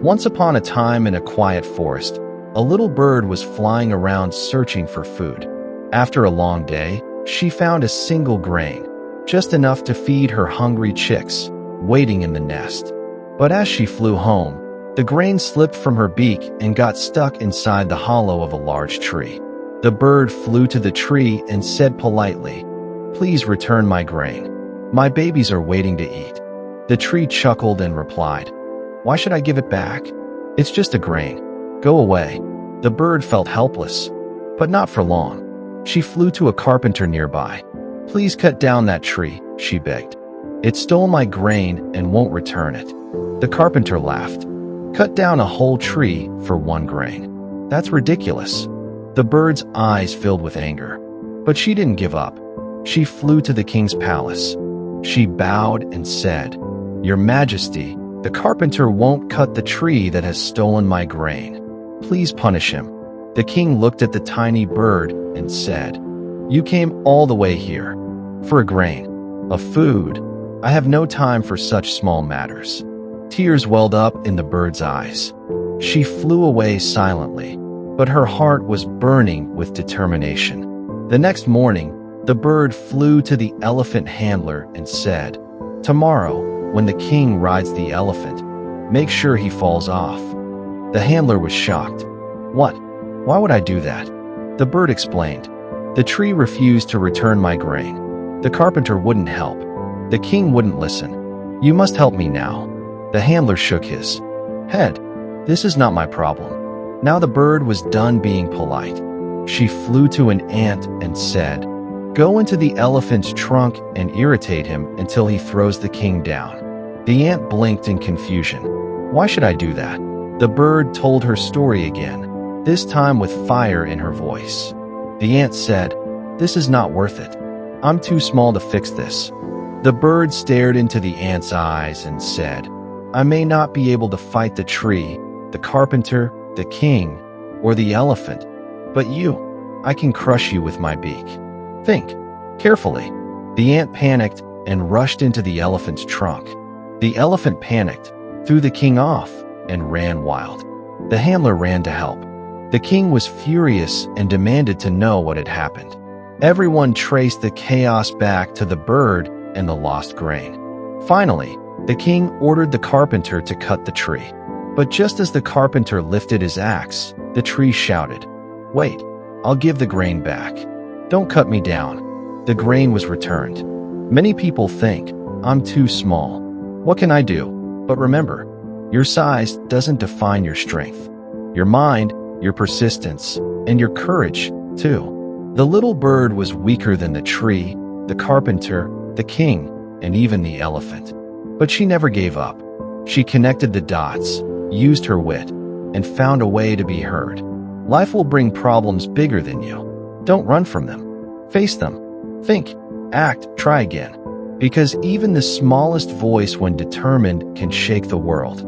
Once upon a time in a quiet forest, a little bird was flying around searching for food. After a long day, she found a single grain, just enough to feed her hungry chicks, waiting in the nest. But as she flew home, the grain slipped from her beak and got stuck inside the hollow of a large tree. The bird flew to the tree and said politely, "Please return my grain. My babies are waiting to eat." The tree chuckled and replied, "Why should I give it back? It's just a grain. Go away." The bird felt helpless, but not for long. She flew to a carpenter nearby. "Please cut down that tree," she begged. "It stole my grain and won't return it." The carpenter laughed. "Cut down a whole tree for one grain? That's ridiculous." The bird's eyes filled with anger. But she didn't give up. She flew to the king's palace. She bowed and said, "Your Majesty, the carpenter won't cut the tree that has stolen my grain. Please punish him." The king looked at the tiny bird and said, "You came all the way here for a grain of food. I have no time for such small matters." Tears welled up in the bird's eyes. She flew away silently, but her heart was burning with determination. The next morning, the bird flew to the elephant handler and said, "Tomorrow, when the king rides the elephant, make sure he falls off." The handler was shocked. "What? Why would I do that?" The bird explained, "The tree refused to return my grain. The carpenter wouldn't help. The king wouldn't listen. You must help me now." The handler shook his head. "This is not my problem." Now the bird was done being polite. She flew to an ant and said, "Go into the elephant's trunk and irritate him until he throws the king down." The ant blinked in confusion. "Why should I do that?" The bird told her story again, this time with fire in her voice. The ant said, "This is not worth it. I'm too small to fix this." The bird stared into the ant's eyes and said, "I may not be able to fight the tree, the carpenter, the king, or the elephant, but I can crush you with my beak. Think carefully." The ant panicked and rushed into the elephant's trunk. The elephant panicked, threw the king off, and ran wild. The handler ran to help. The king was furious and demanded to know what had happened. Everyone traced the chaos back to the bird and the lost grain. Finally, the king ordered the carpenter to cut the tree. But just as the carpenter lifted his axe, the tree shouted, "Wait, I'll give the grain back. Don't cut me down." The grain was returned. Many people think, "I'm too small. What can I do?" But remember, your size doesn't define your strength. Your mind, your persistence, and your courage, too. The little bird was weaker than the tree, the carpenter, the king, and even the elephant. But she never gave up. She connected the dots, used her wit, and found a way to be heard. Life will bring problems bigger than you. Don't run from them. Face them. Think, act, try again. Because even the smallest voice, when determined, can shake the world.